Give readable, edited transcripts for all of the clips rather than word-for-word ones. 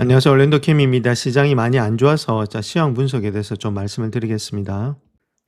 안녕하세요. orlando 캠입니다. 시장이 많이 안 좋아서 시황 분석에 대해서 좀 말씀을 드리겠습니다.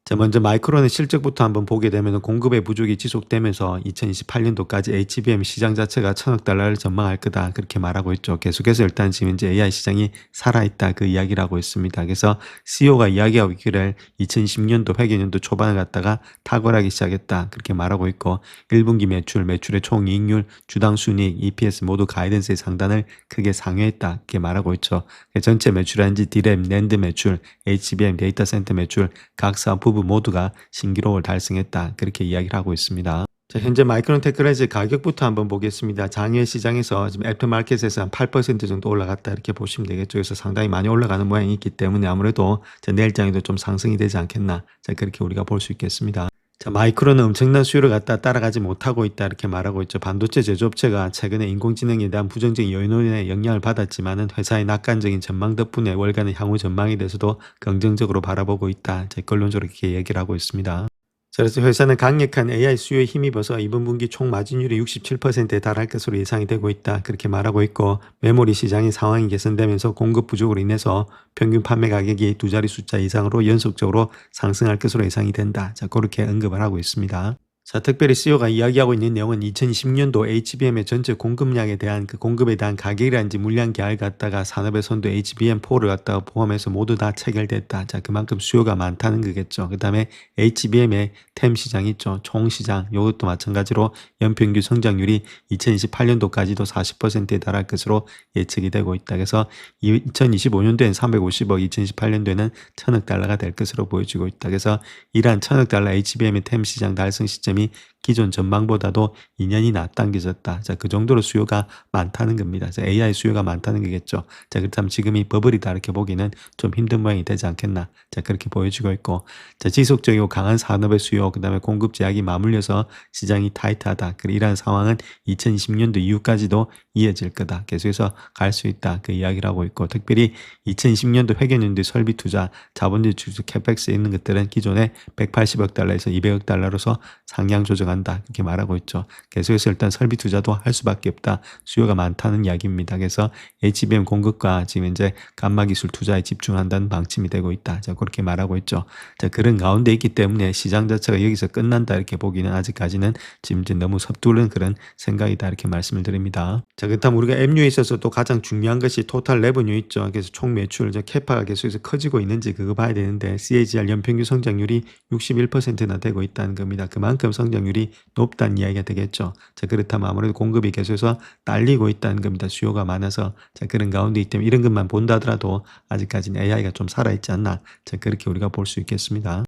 자, 먼저 마이크론의 실적부터 한번 보게 되면 공급의 부족이 지속되면서 2028년도까지 HBM 시장 자체가 1,000억 달러를 전망할 거다 그렇게 말하고 있죠. 계속해서 일단 지금 이제 AI 시장이 살아있다 그 이야기를 하고 있습니다. 그래서 CEO가 이야기하고 있기를 2010년도 회계년도 초반을 갖다가 탁월하기 시작했다 그렇게 말하고 있고 1분기 매출의 총이익률, 주당 순이익, EPS 모두 가이던스의 상단을 크게 상회했다 이렇게 말하고 있죠. 전체 매출한지 디램, 낸드 매출, HBM 데이터 센터 매출 각 사업 부분 모두가 신기록을 달성했다 그렇게 이야기를 하고 있습니다. 자, 현재 마이크론 테크놀로지 가격부터 한번 보겠습니다. 장외 시장에서 지금 애프터마켓에서 한 8% 정도 올라갔다 이렇게 보시면 되겠죠. 그래서 상당히 많이 올라가는 모양이 있기 때문에 아무래도 내일장에도 좀 상승이 되지 않겠나, 자 그렇게 우리가 볼 수 있겠습니다. 자, 마이크론은 엄청난 수요를 갖다 따라가지 못하고 있다 이렇게 말하고 있죠. 반도체 제조업체가 최근에 인공지능에 대한 부정적인 여론의 영향을 받았지만은 회사의 낙관적인 전망 덕분에 월간의 향후 전망에 대해서도 긍정적으로 바라보고 있다. 자, 결론적으로 이렇게 얘기를 하고 있습니다. 자, 그래서 회사는 강력한 AI 수요에 힘입어서 이번 분기 총 마진율이 67%에 달할 것으로 예상이 되고 있다. 그렇게 말하고 있고, 메모리 시장의 상황이 개선되면서 공급 부족으로 인해서 평균 판매 가격이 두 자리 숫자 이상으로 연속적으로 상승할 것으로 예상이 된다. 자, 그렇게 언급을 하고 있습니다. 자, 특별히 CEO가 이야기하고 있는 내용은 2020년도 HBM의 전체 공급량에 대한 그 공급에 대한 가격이란지 물량 계약을 갖다가 산업의 선도 HBM4를 갖다가 포함해서 모두 다 체결됐다. 자, 그만큼 수요가 많다는 거겠죠. 그 다음에 HBM의 템 시장 있죠. 총 시장, 이것도 마찬가지로 연평균 성장률이 2028년도까지도 40%에 달할 것으로 예측이 되고 있다. 그래서 2025년도엔 350억, 2028년도에는 1,000억 달러가 될 것으로 보여지고 있다. 그래서 이러한 1,000억 달러 HBM의 템 시장 달성 시점이 기존 전망보다도 2년이나 앞당겨졌다. 자, 그 정도로 수요가 많다는 겁니다. 자, AI 수요가 많다는 거겠죠. 자, 그렇다면 지금이 버블이다 이렇게 보기는 좀 힘든 모양이 되지 않겠나. 자, 그렇게 보여지고 있고, 자, 지속적이고 강한 산업의 수요, 그 다음에 공급 제약이 맞물려서 시장이 타이트하다. 이러한 상황은 2020년도 이후까지도 이어질 거다. 계속해서 갈 수 있다. 그 이야기를 하고 있고, 특별히 2020년도 회계연도 설비 투자, 자본주의 주주 캐펙스에 있는 것들은 기존에 180억 달러에서 200억 달러로서 상향 조정한다 이렇게 말하고 있죠. 계속해서 일단 설비 투자도 할 수밖에 없다. 수요가 많다는 이야기입니다. 그래서 HBM 공급과 지금 이제 감마 기술 투자에 집중한다는 방침이 되고 있다. 자, 그렇게 말하고 있죠. 자, 그런 가운데 있기 때문에 시장 자체가 여기서 끝난다 이렇게 보기는 아직까지는 지금 이제 너무 섣부른 그런 생각이다 이렇게 말씀을 드립니다. 자, 그렇다면 우리가 MU에 있어서 또 가장 중요한 것이 토탈 레버뉴 있죠. 그래서 총 매출, 캐파가 계속해서 커지고 있는지 그거 봐야 되는데 CAGR 연평균 성장률이 61%나 되고 있다는 겁니다. 그만큼 성장률이 높다는 이야기가 되겠죠. 자, 그렇다면 아무래도 공급이 계속해서 딸리고 있다는 겁니다. 수요가 많아서. 자, 그런 가운데 있기 때문에 이런 것만 본다 하더라도 아직까지는 AI가 좀 살아있지 않나. 자, 그렇게 우리가 볼 수 있겠습니다.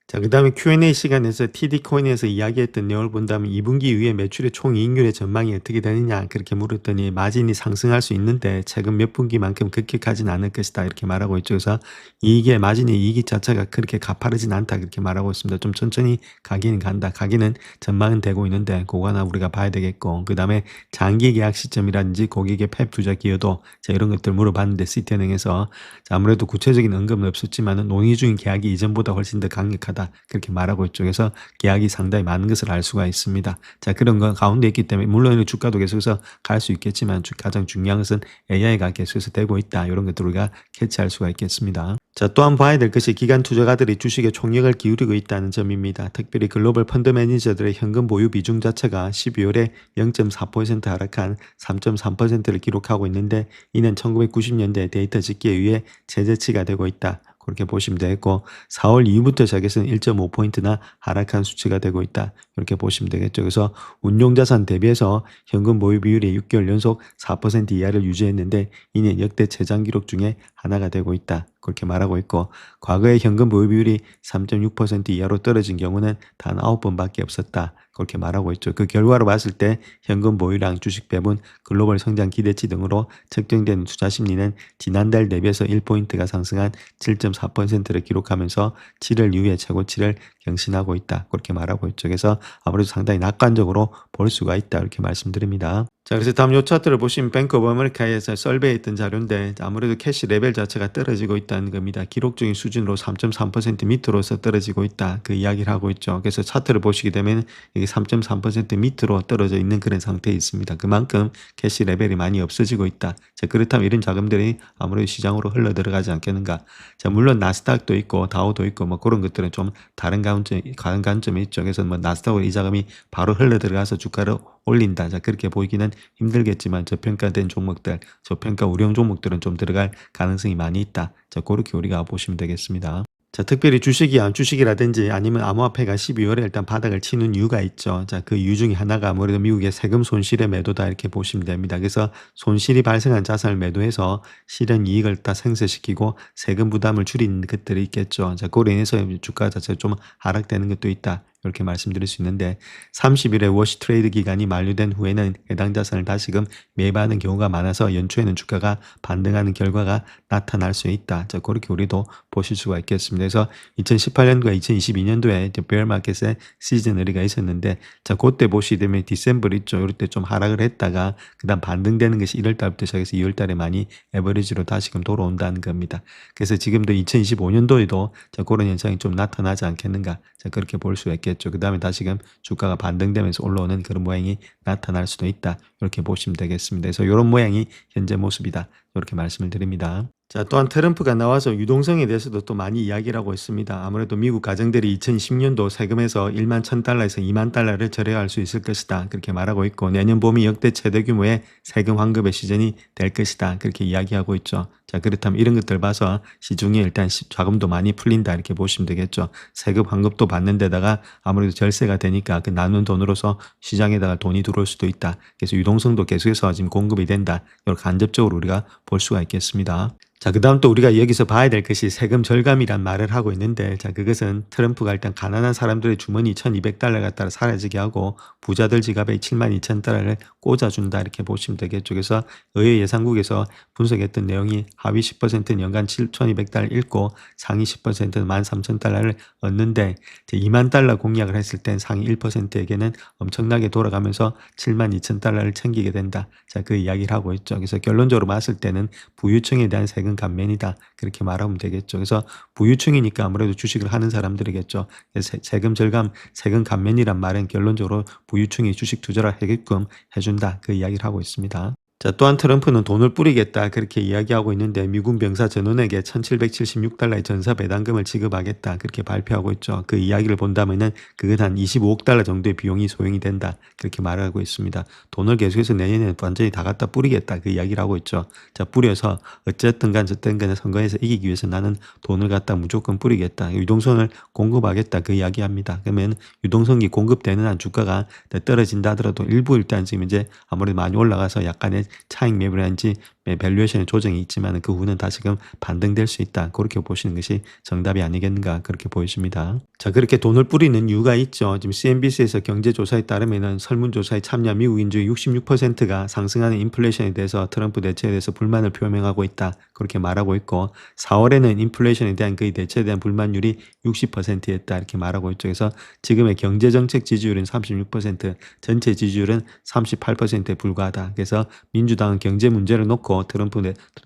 자, 그 다음에 Q&A 시간에서 TD코인에서 이야기했던 내용을 본다면 2분기 이후에 매출의 총이익률의 전망이 어떻게 되느냐 그렇게 물었더니 마진이 상승할 수 있는데 최근 몇 분기만큼 급격하진 않을 것이다 이렇게 말하고 있죠. 그래서 이익의 마진의 이익 자체가 그렇게 가파르진 않다 그렇게 말하고 있습니다. 좀 천천히 가기는 간다. 가기는 전망은 되고 있는데 그거 하나 우리가 봐야 되겠고, 그 다음에 장기 계약 시점이라든지 고객의 팹 투자 기여도, 자, 이런 것들 물어봤는데 시티은행에서 아무래도 구체적인 언급은 없었지만 논의 중인 계약이 이전보다 훨씬 더 강력하다 그렇게 말하고 있죠. 그래서 계약이 상당히 많은 것을 알 수가 있습니다. 자, 그런 거 가운데 있기 때문에 물론 주가도 계속해서 갈 수 있겠지만 가장 중요한 것은 AI가 계속해서 되고 있다. 이런 것들 우리가 캐치할 수가 있겠습니다. 자, 또한 봐야 될 것이 기관 투자가들이 주식에 총력을 기울이고 있다는 점입니다. 특별히 글로벌 펀드 매니저들의 현금 보유 비중 자체가 12월에 0.4% 하락한 3.3%를 기록하고 있는데, 이는 1990년대 데이터 집계에 의해 최저치가 되고 있다. 그렇게 보시면 되겠고, 4월 이후부터 시작해서는 1.5포인트나 하락한 수치가 되고 있다. 이렇게 보시면 되겠죠. 그래서 운용자산 대비해서 현금 보유 비율이 6개월 연속 4% 이하를 유지했는데, 이는 역대 최장 기록 중에 하나가 되고 있다. 그렇게 말하고 있고, 과거의 현금 보유 비율이 3.6% 이하로 떨어진 경우는 단 9번밖에 없었다. 그렇게 말하고 있죠. 그 결과로 봤을 때 현금 보유량, 주식 배분, 글로벌 성장 기대치 등으로 측정된 투자 심리는 지난달 대비해서 1포인트가 상승한 7.4%를 기록하면서 7월 이후에 최고치를 경신하고 있다. 그렇게 말하고 있죠. 그래서 아무래도 상당히 낙관적으로 볼 수가 있다. 이렇게 말씀드립니다. 자, 그래서 다음 요 차트를 보시면 뱅크 오브 아메리카에서 설베했던 자료인데 아무래도 캐시 레벨 자체가 떨어지고 있다. 있다는 겁니다. 기록적인 수준으로 3.3% 밑으로서 떨어지고 있다. 그 이야기를 하고 있죠. 그래서 차트를 보시게 되면 이게 3.3% 밑으로 떨어져 있는 그런 상태에 있습니다. 그만큼 캐시 레벨이 많이 없어지고 있다. 자, 그렇다면 이런 자금들이 아무래도 시장으로 흘러 들어가지 않겠는가. 자, 물론 나스닥도 있고 다우도 있고 뭐 그런 것들은 좀 다른 관점이 있죠. 그래서 뭐 나스닥으로 이 자금이 바로 흘러 들어가서 주가를 올린다. 자, 그렇게 보이기는 힘들겠지만 저평가된 종목들, 저평가 우량 종목들은 좀 들어갈 가능성이 많이 있다. 자, 그렇게 우리가 보시면 되겠습니다. 자, 특별히 주식이라든지 아니면 암호화폐가 12월에 일단 바닥을 치는 이유가 있죠. 자, 그 이유 중에 하나가 아무래도 미국의 세금 손실의 매도다 이렇게 보시면 됩니다. 그래서 손실이 발생한 자산을 매도해서 실현 이익을 다 생성시키고 세금 부담을 줄인 것들이 있겠죠. 자, 그로 인해서 주가 자체가 좀 하락되는 것도 있다. 이렇게 말씀드릴 수 있는데 30일에 워시 트레이드 기간이 만료된 후에는 해당 자산을 다시금 매입하는 경우가 많아서 연초에는 주가가 반등하는 결과가 나타날 수 있다. 자, 그렇게 우리도 보실 수가 있겠습니다. 그래서 2018년과 2022년도에 베어마켓의 시즌 의리가 있었는데 자, 그때 보시게 되면 디셈버 있죠. 이럴 때 좀 하락을 했다가 그다음 반등되는 것이 1월 달부터 시작해서 2월 달에 많이 에버리지로 다시금 돌아온다는 겁니다. 그래서 지금도 2025년도에도 자, 그런 현상이 좀 나타나지 않겠는가. 자, 그렇게 볼 수가 있겠죠. 그 다음에 다시금 주가가 반등되면서 올라오는 그런 모양이 나타날 수도 있다. 이렇게 보시면 되겠습니다. 그래서 이런 모양이 현재 모습이다. 이렇게 말씀을 드립니다. 자, 또한 트럼프가 나와서 유동성에 대해서도 또 많이 이야기를 하고 있습니다. 아무래도 미국 가정들이 2010년도 세금에서 1만 1,000달러에서 2만 달러를 절약할 수 있을 것이다. 그렇게 말하고 있고 내년 봄이 역대 최대 규모의 세금 환급의 시즌이 될 것이다. 그렇게 이야기하고 있죠. 자, 그렇다면 이런 것들 봐서 시중에 일단 자금도 많이 풀린다. 이렇게 보시면 되겠죠. 세금 환급도 받는 데다가 아무래도 절세가 되니까 그 나눈 돈으로서 시장에다가 돈이 들어올 수도 있다. 그래서 유동성도 계속해서 지금 공급이 된다. 이렇게 간접적으로 우리가 볼 수가 있겠습니다. 자, 그 다음 또 우리가 여기서 봐야 될 것이 세금 절감이란 말을 하고 있는데 자, 그것은 트럼프가 일단 가난한 사람들의 주머니 1,200달러 갖다가 사라지게 하고 부자들 지갑에 72,000달러를 꽂아준다 이렇게 보시면 되겠죠. 그래서 의회 예산국에서 분석했던 내용이 하위 10%는 연간 7,200달러 잃고 상위 10%는 13,000달러를 얻는데 2만 달러 공약을 했을 땐 상위 1%에게는 엄청나게 돌아가면서 72,000달러를 챙기게 된다. 자, 그 이야기를 하고 있죠. 그래서 결론적으로 봤을 때는 부유층에 대한 세금 감면이다. 그렇게 말하면 되겠죠. 그래서 부유층이니까 아무래도 주식을 하는 사람들이겠죠. 세금 절감, 세금 감면이란 말은 결론적으로 부유층이 주식 투자를 하게끔 해준다. 그 이야기를 하고 있습니다. 자, 또한 트럼프는 돈을 뿌리겠다 그렇게 이야기하고 있는데 미군 병사 전원에게 1,776달러의 전사 배당금을 지급하겠다 그렇게 발표하고 있죠. 그 이야기를 본다면은 그건 한 25억 달러 정도의 비용이 소용이 된다 그렇게 말하고 있습니다. 돈을 계속해서 내년에 완전히 다 갖다 뿌리겠다 그 이야기를 하고 있죠. 자, 뿌려서 어쨌든 간 저쨌든 간에 선거에서 이기기 위해서 나는 돈을 갖다 무조건 뿌리겠다. 유동성을 공급하겠다 그 이야기합니다. 그러면 유동성이 공급되는 한 주가가 떨어진다 하더라도 일부 일단 지금 이제 아무래도 많이 올라가서 약간의 차익 매물이라든지 밸류에이션의 조정이 있지만 그 후는 다시금 반등될 수 있다. 그렇게 보시는 것이 정답이 아니겠는가 그렇게 보여집니다. 자, 그렇게 돈을 뿌리는 이유가 있죠. 지금 CNBC에서 경제조사에 따르면 설문조사에 참여한 미국인 중 66%가 상승하는 인플레이션에 대해서 트럼프 대처에 대해서 불만을 표명하고 있다. 그렇게 말하고 있고 4월에는 인플레이션에 대한 그 대처에 대한 불만율이 60%였다. 이렇게 말하고 있죠. 그래서 지금의 경제정책 지지율은 36%, 전체 지지율은 38%에 불과하다. 그래서 민주당은 경제 문제를 놓고 트럼프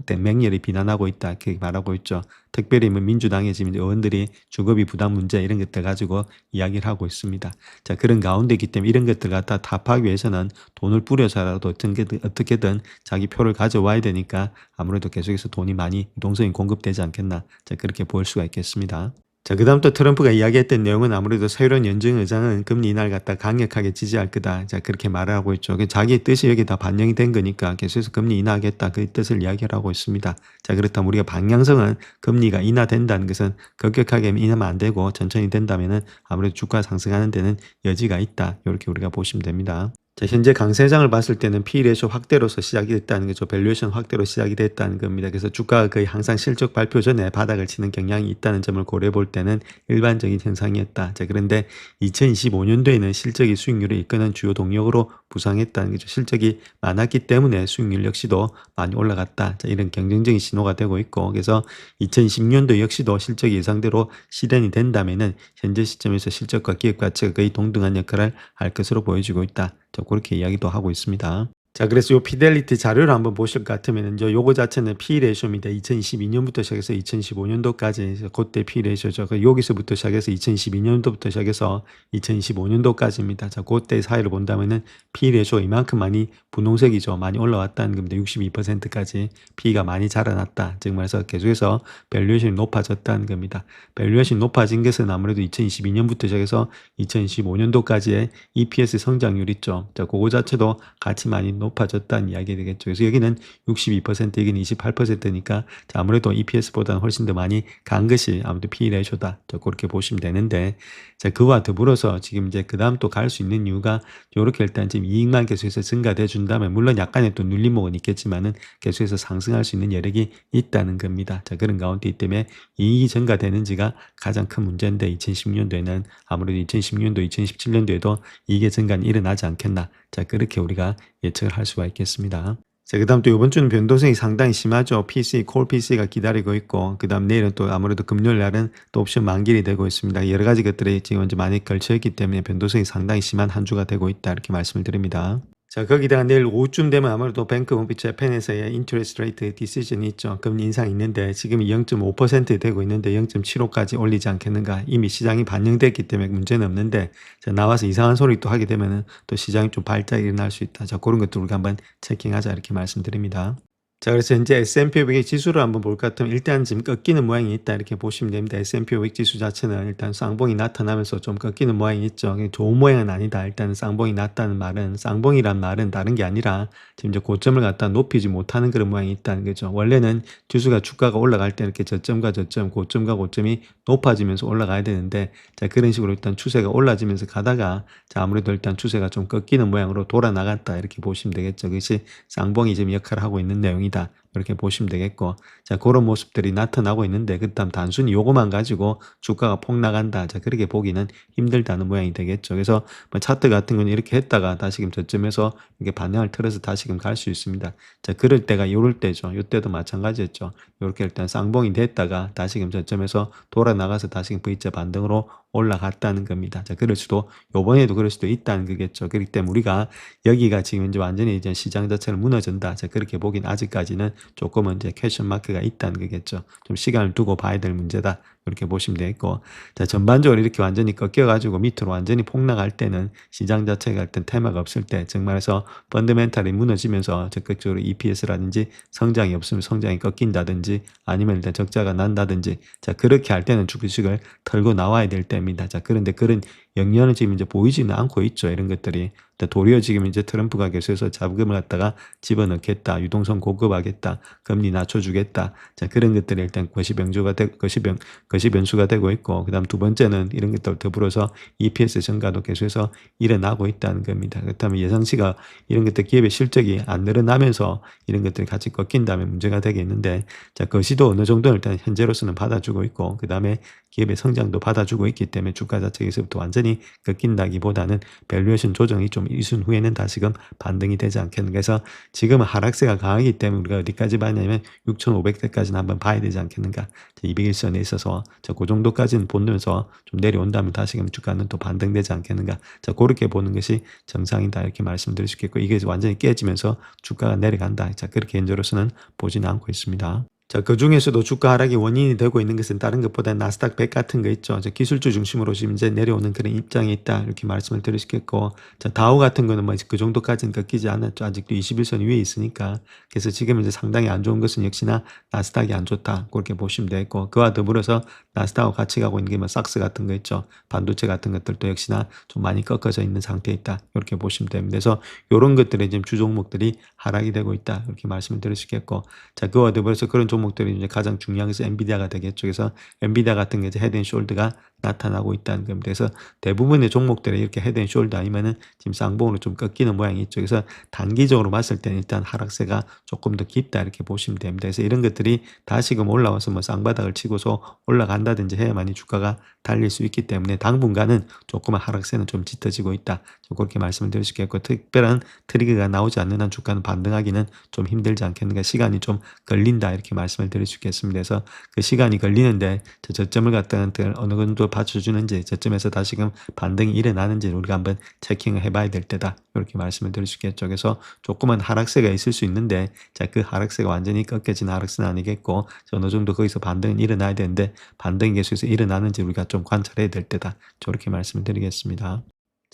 때 맹렬히 비난하고 있다 이렇게 말하고 있죠. 특별히 민주당의 지금 의원들이 주거비 부담 문제 이런 것들 가지고 이야기를 하고 있습니다. 자, 그런 가운데이기 때문에 이런 것들 갖다 타파하기 위해서는 돈을 뿌려서라도 어떻게든 자기 표를 가져와야 되니까 아무래도 계속해서 돈이 많이 유동성이 공급되지 않겠나. 자, 그렇게 볼 수가 있겠습니다. 자, 그 다음 또 트럼프가 이야기했던 내용은 아무래도 새로운 연준 의장은 금리 인하를 갖다 강력하게 지지할 거다. 자, 그렇게 말을 하고 있죠. 자기 뜻이 여기 다 반영이 된 거니까 계속해서 금리 인하하겠다. 그 뜻을 이야기를 하고 있습니다. 자, 그렇다면 우리가 방향성은 금리가 인하된다는 것은 급격하게 인하면 안 되고 천천히 된다면은 아무래도 주가 상승하는 데는 여지가 있다. 이렇게 우리가 보시면 됩니다. 자, 현재 강세장을 봤을 때는 P/E레이쇼 확대로서 시작이 됐다는 거죠. 밸류에이션 확대로 시작이 됐다는 겁니다. 그래서 주가가 거의 항상 실적 발표 전에 바닥을 치는 경향이 있다는 점을 고려해 볼 때는 일반적인 현상이었다. 자, 그런데 2025년도에는 실적이 수익률을 이끄는 주요 동력으로 부상했다는 거죠. 실적이 많았기 때문에 수익률 역시도 많이 올라갔다. 자, 이런 경쟁적인 신호가 되고 있고 그래서 2010년도 역시도 실적이 예상대로 실현이 된다면은 현재 시점에서 실적과 기업 가치가 거의 동등한 역할을 할 것으로 보여지고 있다. 자, 그렇게 이야기도 하고 있습니다. 자, 그래서 요 피델리티 자료를 한번 보실 것 같으면은 요거 자체는 P 레이쇼입니다. 2022년부터 시작해서 2015년도까지 그때 P 레이쇼죠. 여기서부터 시작해서 2022년도부터 시작해서 2025년도까지입니다. 자, 그때 사이를 본다면은 P 레이쇼 이만큼 많이 분홍색이죠. 많이 올라왔다는 겁니다. 62%까지 P가 많이 자라났다. 즉 말해서 계속해서 밸류에이션이 높아졌다는 겁니다. 밸류에이션이 높아진 것은 아무래도 2022년부터 시작해서 2025년도까지의 EPS 성장률 있죠. 자, 그거 자체도 같이 많이 높아졌다는 이야기 되겠죠. 그래서 여기는 62%, 여기는 28%니까 아무래도 EPS보다는 훨씬 더 많이 간 것이 아무래도 P 레이쇼다. 그렇게 보시면 되는데, 자, 그와 더불어서 지금 이제 그 다음 또 갈 수 있는 이유가 요렇게 일단 지금 이익만 계속해서 증가돼 준다면, 물론 약간의 또 눌림목은 있겠지만은 계속해서 상승할 수 있는 여력이 있다는 겁니다. 자, 그런 가운데 있기 때문에 이익이 증가되는지가 가장 큰 문제인데, 2016년도에는 아무래도 2016년도, 2017년도에도 이익의 증가는 일어나지 않겠나. 자, 그렇게 우리가 예측을 할 수가 있겠습니다. 자, 그 다음 또 이번 주는 변동성이 상당히 심하죠. PC, 콜 PC가 기다리고 있고, 그 다음 내일은 또 아무래도 금요일 날은 또 옵션 만기일이 되고 있습니다. 여러 가지 것들이 지금 이제 많이 걸쳐있기 때문에 변동성이 상당히 심한 한 주가 되고 있다. 이렇게 말씀을 드립니다. 자, 거기다가 내일 오후쯤 되면 아무래도 뱅크 오브 재팬에서의 인터레스트 레이트 디시전이 있죠. 금리 인상이 있는데 지금 0.5% 되고 있는데 0.75까지 올리지 않겠는가. 이미 시장이 반영됐기 때문에 문제는 없는데, 자, 나와서 이상한 소리 또 하게 되면은 또 시장이 좀 발작이 일어날 수 있다. 자, 그런 것들 우리가 한번 체킹하자 이렇게 말씀드립니다. 자, 그래서 현재 S&P 500 지수를 한번 볼 것 같으면 일단 지금 꺾이는 모양이 있다 이렇게 보시면 됩니다. S&P 500 지수 자체는 일단 쌍봉이 나타나면서 좀 꺾이는 모양이 있죠. 좋은 모양은 아니다. 일단 쌍봉이 났다는 말은, 쌍봉이란 말은 다른 게 아니라 지금 이제 고점을 갖다 높이지 못하는 그런 모양이 있다는 거죠. 원래는 주가가 올라갈 때 이렇게 저점과 저점, 고점과 고점이 높아지면서 올라가야 되는데, 자, 그런 식으로 일단 추세가 올라지면서 가다가, 자, 아무래도 일단 추세가 좀 꺾이는 모양으로 돌아 나갔다 이렇게 보시면 되겠죠. 그것이 쌍봉이 지금 역할을 하고 있는 내용이다. 이렇게 보시면 되겠고, 자, 그런 모습들이 나타나고 있는데, 그다음 단순히 요거만 가지고 주가가 폭락한다. 자, 그렇게 보기는 힘들다는 모양이 되겠죠. 그래서 뭐 차트 같은 건 이렇게 했다가 다시금 저점에서 이렇게 반등을 틀어서 다시금 갈 수 있습니다. 자, 그럴 때가 요럴 때죠. 요때도 마찬가지였죠. 요렇게 일단 쌍봉이 됐다가 다시금 저점에서 돌아 나가서 다시금 V자 반등으로 올라갔다는 겁니다. 자, 그럴 수도, 요번에도 그럴 수도 있다는 거겠죠. 그렇기 때문에 우리가 여기가 지금 이제 완전히 이제 시장 자체를 무너진다. 자, 그렇게 보긴 아직까지는 조금은 이제 퀘션 마크가 있다는 거겠죠. 좀 시간을 두고 봐야 될 문제다. 이렇게 보시면 되겠고, 자, 전반적으로 이렇게 완전히 꺾여가지고 밑으로 완전히 폭락할 때는 시장 자체가 일단 테마가 없을 때, 즉 말해서 펀더멘탈이 무너지면서 적극적으로 EPS라든지 성장이 없으면 성장이 꺾인다든지 아니면 일단 적자가 난다든지, 자, 그렇게 할 때는 주식을 털고 나와야 될 때입니다. 자, 그런데 그런 영향은 지금 이제 보이지는 않고 있죠. 이런 것들이. 도리어 지금 이제 트럼프가 계속해서 자금을 갖다가 집어넣겠다, 유동성 공급하겠다, 금리 낮춰주겠다. 자, 그런 것들이 일단 것이 변수가 되고 있고, 그다음 두 번째는 이런 것들 더불어서 EPS 증가도 계속해서 일어나고 있다는 겁니다. 그렇다면 예상치가 이런 것들 기업의 실적이 안 늘어나면서 이런 것들이 같이 꺾인다면 문제가 되겠는데, 자, 거시도 어느 정도 일단 현재로서는 받아주고 있고, 그다음에 기업의 성장도 받아주고 있기 때문에 주가 자체에서부터 완전히 꺾인다기보다는 밸류에이션 조정이 좀 이순 후에는 다시금 반등이 되지 않겠는가. 그래서 지금은 하락세가 강하기 때문에 우리가 어디까지 봐냐면 6,500대까지는 한번 봐야 되지 않겠는가. 200일선에 있어서 그 정도까지는 보면서 좀 내려온다면 다시금 주가는 또 반등되지 않겠는가. 자, 그렇게 보는 것이 정상이다 이렇게 말씀드릴 수 있겠고, 이게 완전히 깨지면서 주가가 내려간다. 자, 그렇게 현재로서는 보지는 않고 있습니다. 자, 그 중에서도 주가 하락의 원인이 되고 있는 것은 다른 것보다 나스닥 100 같은 거 있죠. 기술주 중심으로 지금 이제 내려오는 그런 입장이 있다. 이렇게 말씀을 드릴 수 있겠고, 자, 다우 같은 거는 뭐 그 정도까지는 꺾이지 않았죠. 아직도 21선 위에 있으니까. 그래서 지금 이제 상당히 안 좋은 것은 역시나 나스닥이 안 좋다. 그렇게 보시면 되겠고, 그와 더불어서 나스닥하고 같이 가고 있는 게 뭐 삭스 같은 거 있죠. 반도체 같은 것들도 역시나 좀 많이 꺾어져 있는 상태에 있다. 이렇게 보시면 됩니다. 그래서 이런 것들의 지금 주 종목들이 하락이 되고 있다. 이렇게 말씀을 드릴 수 있겠고, 자, 그와 더불어서 그런 종목들이 이제 가장 중요한 것이 엔비디아가 되겠죠. 그래서 엔비디아 같은 게 이제 헤드앤숄더가 나타나고 있다는 겁니다. 그래서 대부분의 종목들이 이렇게 헤드앤숄더 아니면은 지금 쌍봉으로 좀 꺾이는 모양이 있죠. 그래서 단기적으로 봤을 때는 일단 하락세가 조금 더 깊다 이렇게 보시면 됩니다. 그래서 이런 것들이 다시금 올라와서 뭐 쌍바닥을 치고서 올라간다든지 해야만이 주가가 달릴 수 있기 때문에 당분간은 조금만 하락세는 좀 짙어지고 있다. 그렇게 말씀을 드릴 수 있겠고, 특별한 트리거가 나오지 않는 한 주가는 반등하기는 좀 힘들지 않겠는가, 시간이 좀 걸린다 이렇게 말씀 말씀을 드릴 수 있겠습니다. 그래서 그 시간이 걸리는데 저점을 갖다가 어느 정도 받쳐주는지 저점에서 다시금 반등이 일어나는지 우리가 한번 체킹을 해봐야 될 때다. 이렇게 말씀을 드릴 수 있겠죠. 그래서 조그만 하락세가 있을 수 있는데 자, 그 하락세가 완전히 꺾여진 하락세는 아니겠고 어느 정도 거기서 반등이 일어나야 되는데 반등이 계속해서 일어나는지 우리가 좀 관찰해야 될 때다. 저렇게 말씀을 드리겠습니다.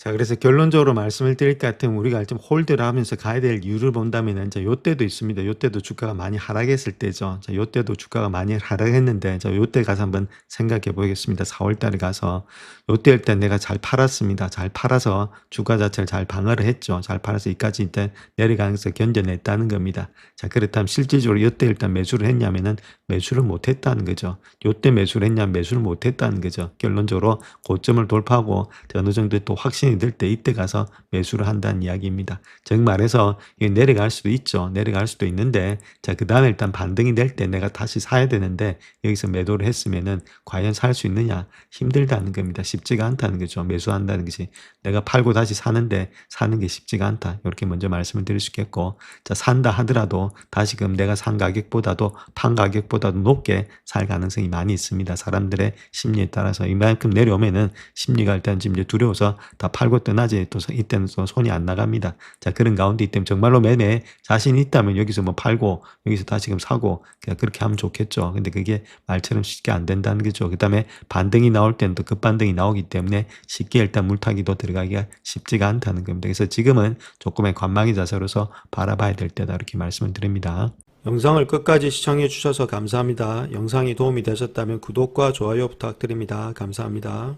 자, 그래서 결론적으로 말씀을 드릴 것 같으면 우리가 좀 홀드를 하면서 가야 될 이유를 본다면 이제 요때도 있습니다. 요때도 주가가 많이 하락했을 때죠. 자, 요때도 주가가 많이 하락했는데 자, 요때 가서 한번 생각해 보겠습니다. 4월 달에 가서 요때 일단 내가 잘 팔았습니다. 잘 팔아서 주가 자체를 잘 방어를 했죠. 잘 팔아서 이까지 일단 내려가면서 견뎌냈다는 겁니다. 자, 그렇다면 실질적으로 요때 일단 매수를 했냐면은 매수를 못 했다는 거죠. 요때 매수를 했냐면 매수를 못 했다는 거죠. 결론적으로 고점을 돌파하고 어느 정도 또 확신이 들 때 이때 가서 매수를 한다는 이야기입니다. 즉 말해서 이게 내려갈 수도 있죠. 내려갈 수도 있는데 자, 그 다음에 일단 반등이 될 때 내가 다시 사야 되는데 여기서 매도를 했으면은 과연 살 수 있느냐? 힘들다는 겁니다. 쉽지가 않다는 거죠. 매수한다는 것이 내가 팔고 다시 사는데 사는 게 쉽지가 않다. 이렇게 먼저 말씀을 드릴 수 있겠고 자, 산다 하더라도 다시금 내가 산 가격보다도 판 가격보다도 높게 살 가능성이 많이 있습니다. 사람들의 심리에 따라서 이만큼 내려오면은 심리가 일단 지금 이제 두려워서 다 팔고 떠나지 또 이때는 또 손이 안 나갑니다. 자, 그런 가운데 이때는 정말로 매매에 자신이 있다면 여기서 뭐 팔고 여기서 다시금 사고 그냥 그렇게 하면 좋겠죠. 근데 그게 말처럼 쉽게 안 된다는 거죠. 그 다음에 반등이 나올 때는 또 급반등이 나오기 때문에 쉽게 일단 물타기도 들어가기가 쉽지가 않다는 겁니다. 그래서 지금은 조금의 관망의 자세로서 바라봐야 될 때다 이렇게 말씀을 드립니다. 영상을 끝까지 시청해 주셔서 감사합니다. 영상이 도움이 되셨다면 구독과 좋아요 부탁드립니다. 감사합니다.